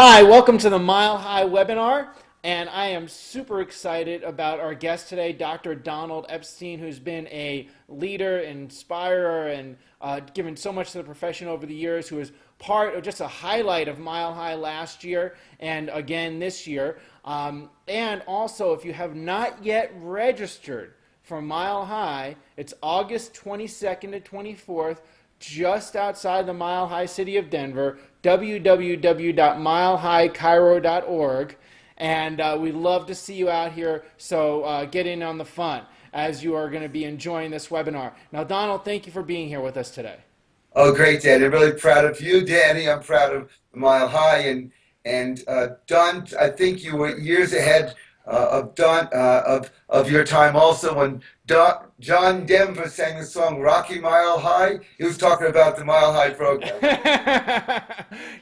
Hi, welcome to the Mile High webinar. And I am super excited about our guest today, Dr. Donald Epstein, who's been a leader, inspirer, and given so much to the profession over the years, who is part of just a highlight of Mile High last year and again this year. And also, if you have not yet registered for Mile High, it's August 22nd to 24th, just outside the Mile High city of Denver, www.milehighcairo.org. And we'd love to see you out here, so get in on the fun as you are going to be enjoying this webinar. Now, Donald, thank you for being here with us today. Oh, great, Danny. I'm really proud of you, Danny. I'm proud of Mile High and Don. I think you were years ahead of Don of your time. Also, when John Denver sang the song "Rocky Mile High," he was talking about the Mile High program.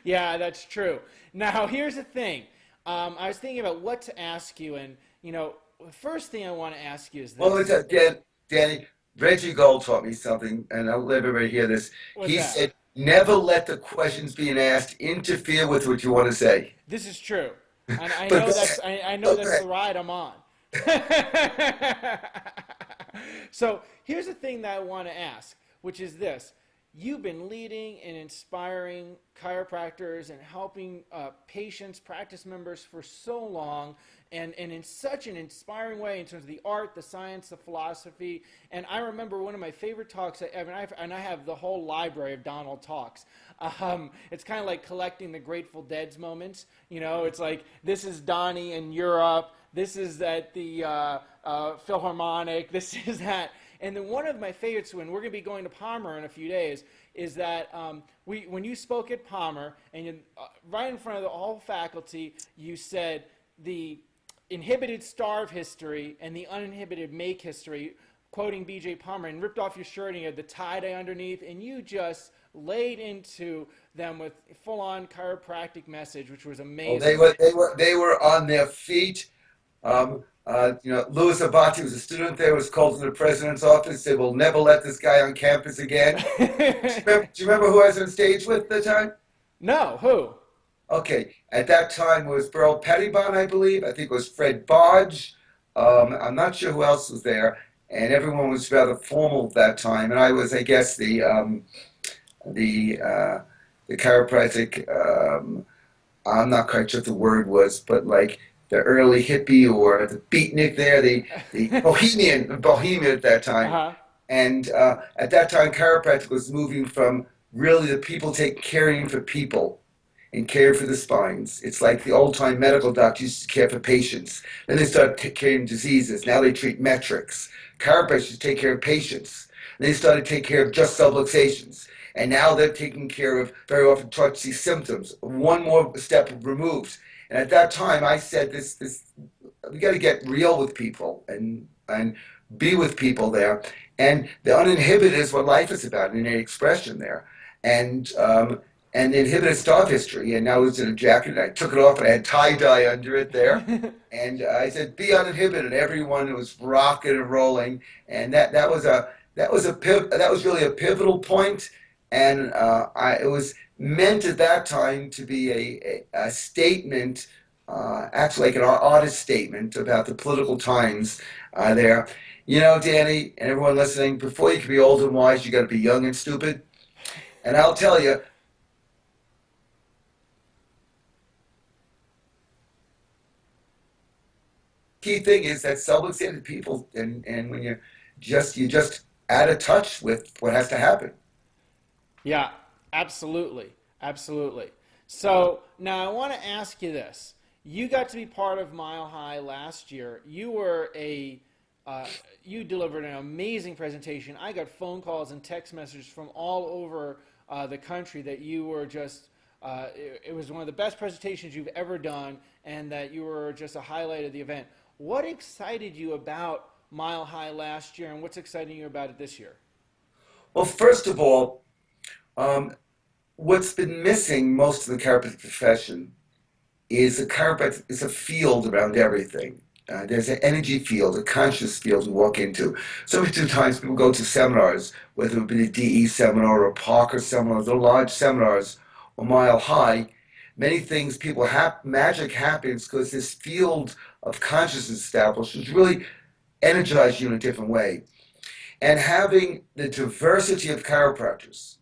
Yeah, that's true. Now, here's the thing. I was thinking about what to ask you, and the first thing I want to ask you is Well, this. Danny, Reggie Gold taught me something, and I'll let everybody hear this. What's He that? said, "Never let the questions being asked interfere with what you want to say." This is true, and I But know go that's ahead. I know Go that's ahead. the ride I'm on. So here's the thing that I want to ask, which is this. You've been leading and inspiring chiropractors and helping patients, practice members for so long, and in such an inspiring way in terms of the art, the science, the philosophy. And I remember one of my favorite talks, and I have the whole library of Donald talks. It's kind of like collecting the Grateful Dead's moments. It's like this is Donnie in Europe, this is at the Philharmonic, this is that. And then one of my favorites, when we're going to be going to Palmer in a few days, is that when you spoke at Palmer, and right in front of the whole faculty, you said the inhibited starve history and the uninhibited make history, quoting B.J. Palmer, and ripped off your shirt and you had the tie-dye underneath, and you just laid into them with full-on chiropractic message, which was Oh, amazing. they were on their feet. Louis Abati was a student there, was called to the president's office, said, "We'll never let this guy on campus again." Do you remember who I was on stage with at the time? No, who? Okay, at that time it was Burl Pettibon, I believe. I think it was Fred Bodge. I'm not sure who else was there, and everyone was rather formal at that time. And I was, I guess, the uh, the chiropractic. I'm not quite sure what the word was, but like the early hippie or the beatnik there, the bohemian at that time. Uh-huh. And at that time, chiropractic was moving from really the people take caring for people and care for the spines. It's like the old time medical doctors used to care for patients. Then they started caring diseases. Now they treat metrics. Chiropractors take care of patients. And they started to take care of just subluxations. And now they're taking care of very often try to see symptoms. One more step removed. And at that time, I said, this we got to get real with people and be with people there. And the uninhibited is what life is about in any expression there. And and the inhibited starve history. And now it's in a jacket. And I took it off and I had tie dye under it there. And I said, "Be uninhibited." Everyone was rocking and rolling, and that was really a pivotal point. And it was meant at that time to be a statement, actually like an artist statement about the political times there. You know, Danny, and everyone listening, before you can be old and wise, you got to be young and stupid. And I'll tell you, key thing is that subluxated people, and when you just out of touch with what has to happen. Yeah, absolutely. Absolutely. So now I want to ask you this. You got to be part of Mile High last year. Uh, you delivered an amazing presentation. I got phone calls and text messages from all over the country that you were just, it was one of the best presentations you've ever done, and that you were just a highlight of the event. What excited you about Mile High last year, and what's exciting you about it this year? Well, first of all, um, what's been missing most of the chiropractic profession is a chiropractic is a field around everything. There's an energy field, a conscious field you walk into. So many times people go to seminars, whether it be a DE seminar or a Parker seminar, they're large seminars or Mile High. many things people have magic happens because this field of consciousness established, which really energize you in a different way. And having the diversity of chiropractors,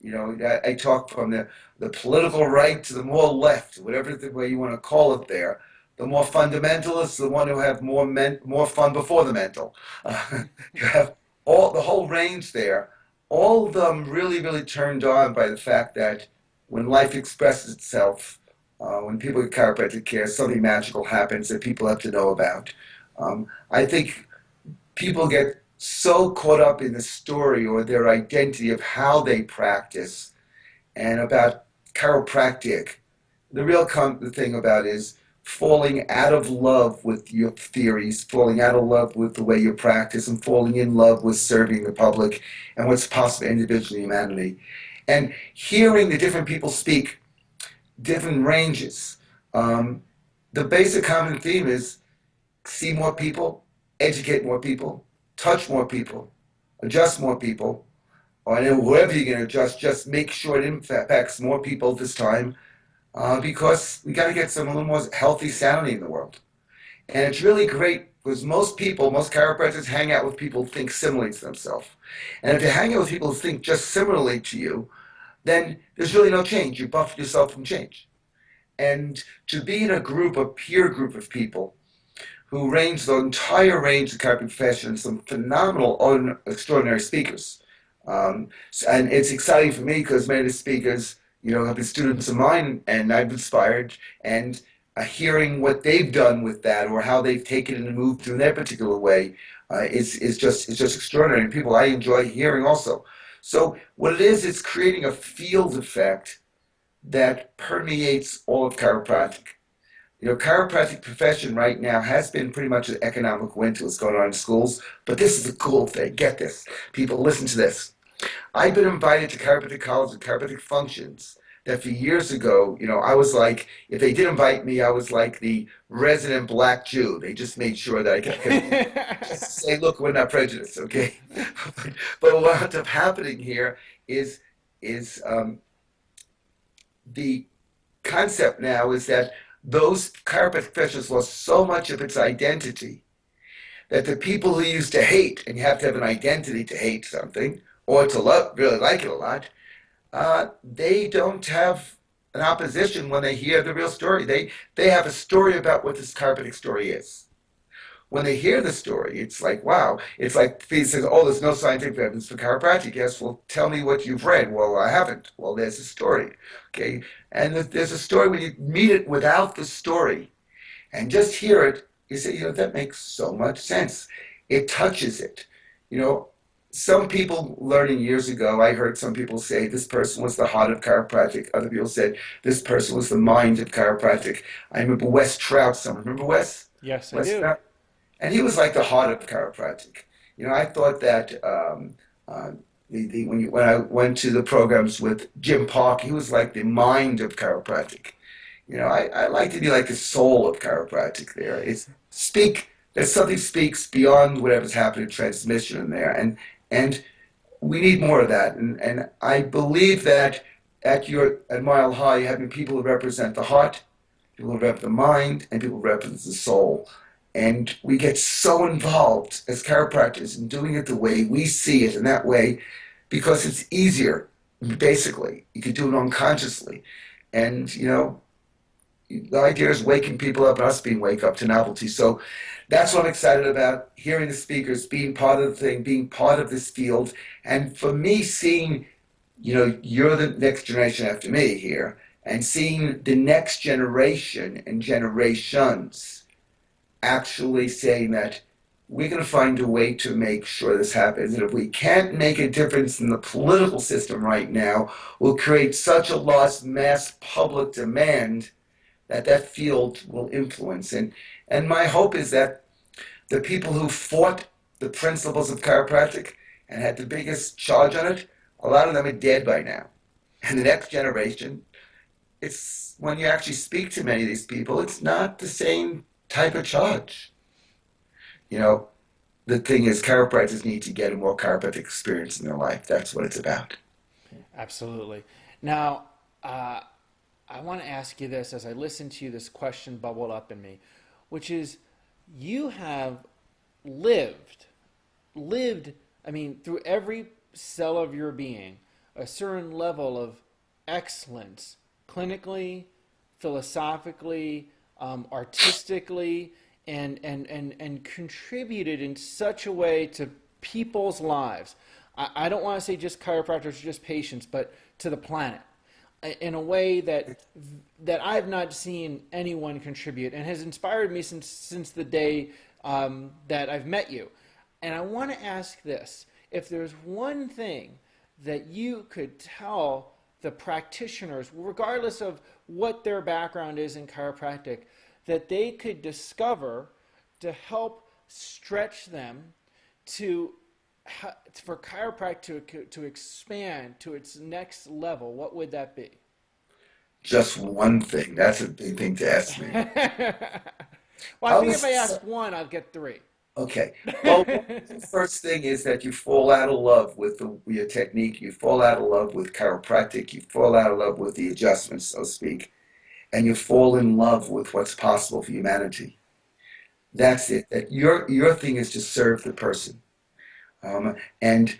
I talk from the political right to the more left, whatever the way you want to call it there. The more fundamentalists, the one who have more fun before the mental. You have the whole range there. All of them really, really turned on by the fact that when life expresses itself, when people get chiropractic care, something magical happens that people have to know about. I think people get so caught up in the story or their identity of how they practice and about chiropractic. The real the thing about is falling out of love with your theories, falling out of love with the way you practice, and falling in love with serving the public and what's possible in individual humanity. And hearing the different people speak, different ranges. Um, the basic common theme is see more people, educate more people, touch more people, adjust more people, or whoever you're going to adjust, just make sure it impacts more people this time because we got to get some a little more healthy sanity in the world. And it's really great because most people, most chiropractors hang out with people who think similarly to themselves. And if you hang out with people who think just similarly to you, then there's really no change. You buff yourself from change. And to be in a group, a peer group of people who range the entire range of the chiropractic profession, some phenomenal, extraordinary speakers. And it's exciting for me because many of the speakers, have been students of mine, and I've inspired. And hearing what they've done with that, or how they've taken it and moved in their particular way, is just extraordinary. And people I enjoy hearing also. So what it is, it's creating a field effect that permeates all of chiropractic. Chiropractic profession right now has been pretty much an economic winter what's going on in schools, but this is the cool thing. Get this. People, listen to this. I've been invited to chiropractic college and chiropractic functions that for years ago, I was like, if they did invite me, I was like the resident black Jew. They just made sure that I could just say, look, we're not prejudiced, okay? But what ends up happening here is the concept now is that those chiropractic professionals lost so much of its identity that the people who used to hate, and you have to have an identity to hate something or to love, really like it a lot, they don't have an opposition when they hear the real story. They have a story about what this chiropractic story is. When they hear the story, it's like, wow. It's like he says, oh, there's no scientific evidence for chiropractic. Yes, well, tell me what you've read. Well, I haven't. Well, there's a story. Okay. And there's a story when you meet it without the story and just hear it, you say, that makes so much sense. It touches it. You know, some people learning years ago, I heard some people say this person was the heart of chiropractic. Other people said this person was the mind of chiropractic. I remember Wes Trout. Someone remember Wes? Yes, I Wes do. Trout? And he was like the heart of chiropractic. I thought that when I went to the programs with Jim Park, he was like the mind of chiropractic. I like to be like the soul of chiropractic. There, it's speak. That something speaks beyond whatever's happening, transmission in there, and we need more of that. And I believe that at Mile High, you're having people who represent the heart, people who represent the mind, and people who represent the soul. And we get so involved as chiropractors in doing it the way we see it in that way because it's easier, basically. You could do it unconsciously. And, the idea is waking people up and us being wake up to novelty. So that's what I'm excited about, hearing the speakers, being part of the thing, being part of this field. And for me, seeing, you're the next generation after me here, and seeing the next generation and generations actually saying that we're going to find a way to make sure this happens. And if we can't make a difference in the political system right now, we'll create such a lost mass public demand that field will influence. And my hope is that the people who fought the principles of chiropractic and had the biggest charge on it, a lot of them are dead by now. And the next generation, it's when you actually speak to many of these people, it's not the same type of charge. You know, the thing is, chiropractors need to get a more chiropractic experience in their life. That's what it's about. Absolutely. Now, I want to ask you this as I listen to you, this question bubbled up in me, which is you have lived, lived, I mean, through every cell of your being, a certain level of excellence, clinically, philosophically, artistically, and contributed in such a way to people's lives. I don't want to say just chiropractors, just patients, but to the planet in a way that I've not seen anyone contribute, and has inspired me since the day that I've met you. And I want to ask this: if there's one thing that you could tell the practitioners, regardless of what their background is in chiropractic, that they could discover to help stretch them to for chiropractic to expand to its next level, what would that be? Just one thing. That's a big thing to ask me. Well, I I think if I was ask one, I'll get three. okay. Well, the first thing is that you fall out of love with your technique. You fall out of love with chiropractic. You fall out of love with the adjustments, so to speak, and you fall in love with what's possible for humanity. That's it. That your thing is to serve the person. And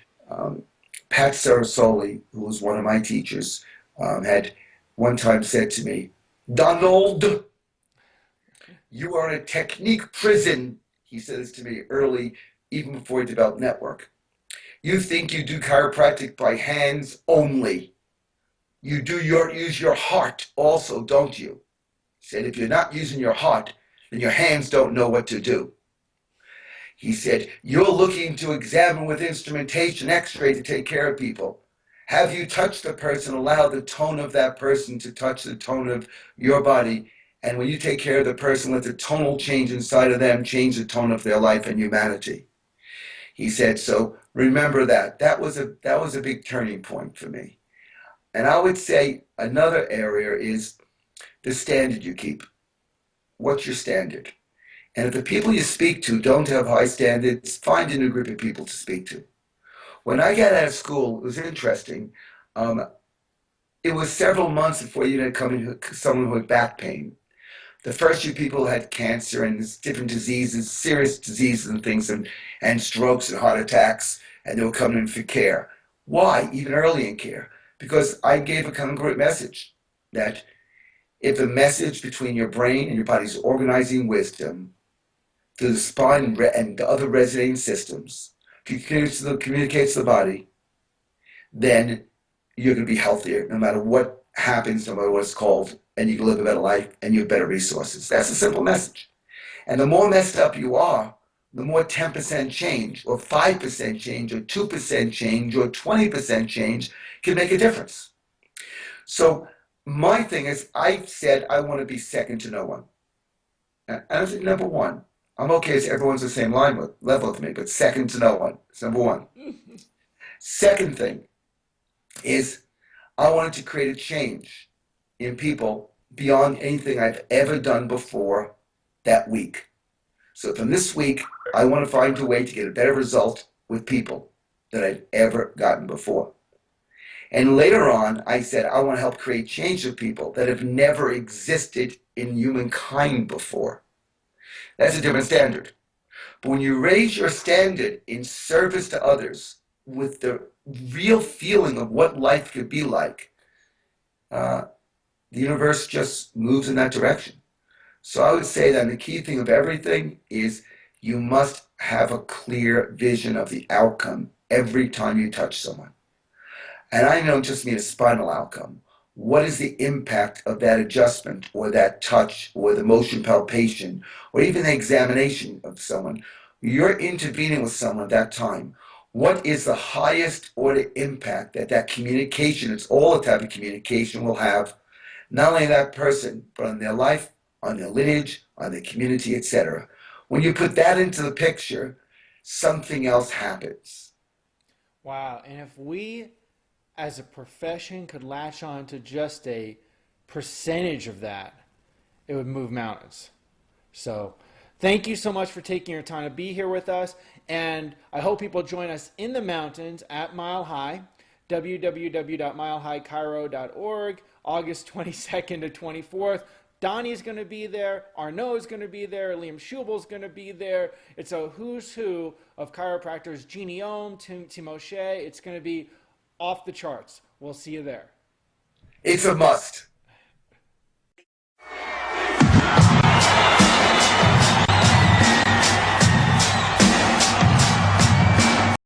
Pat Sarasoli, who was one of my teachers, had one time said to me, "Donald, you are in a technique prison." He said this to me early, even before he developed network. You think you do chiropractic by hands only. You do use your heart also, don't you? He said, if you're not using your heart, then your hands don't know what to do. He said, you're looking to examine with instrumentation, x-ray to take care of people. Have you touched the person, allow the tone of that person to touch the tone of your body? And when you take care of the person, let the tonal change inside of them change the tone of their life and humanity. He said, so remember that. That was a big turning point for me. And I would say another area is the standard you keep. What's your standard? And if the people you speak to don't have high standards, find a new group of people to speak to. When I got out of school, it was interesting. Um, it was several months before you had come in someone with back pain. The first few people had cancer and different diseases, serious diseases and things, and strokes and heart attacks, and they were coming in for care. Why? Even early in care. Because I gave a congruent message that if the message between your brain and your body's organizing wisdom through the spine and the other resonating systems communicates to the body, then you're going to be healthier no matter what happens, no matter what it's called, and you can live a better life and you have better resources. That's a simple message. And the more messed up you are, the more 10% change, or 5% change, or 2% change, or 20% change can make a difference. So my thing is, I said I want to be second to no one. And I think number one, I'm okay if everyone's the same level with me, but second to no one. It's number one. Second thing is I wanted to create a change in people beyond anything I've ever done before that week. So from this week, I want to find a way to get a better result with people than I've ever gotten before. And later on, I said, I want to help create change with people that have never existed in humankind before. That's a different standard. But when you raise your standard in service to others with the real feeling of what life could be like, uh, the universe just moves in that direction. So I would say that the key thing of everything is you must have a clear vision of the outcome every time you touch someone. And I don't just mean a spinal outcome. What is the impact of that adjustment or that touch or the motion palpation or even the examination of someone? You're intervening with someone at that time. What is the highest order impact that that communication, it's all a type of communication, will have, not only that person, but on their life, on their lineage, on their community, etc. When you put that into the picture, something else happens. Wow. And if we as a profession could latch on to just a percentage of that, it would move mountains. So thank you so much for taking your time to be here with us. And I hope people join us in the mountains at Mile High www.milehighchiro.org, August 22nd to 24th. Donnie's going to be there. Arnaud's going to be there. Liam Schubel's going to be there. It's a who's who of chiropractors. Jeannie Ohm, Timoshe. It's going to be off the charts. We'll see you there. It's a must.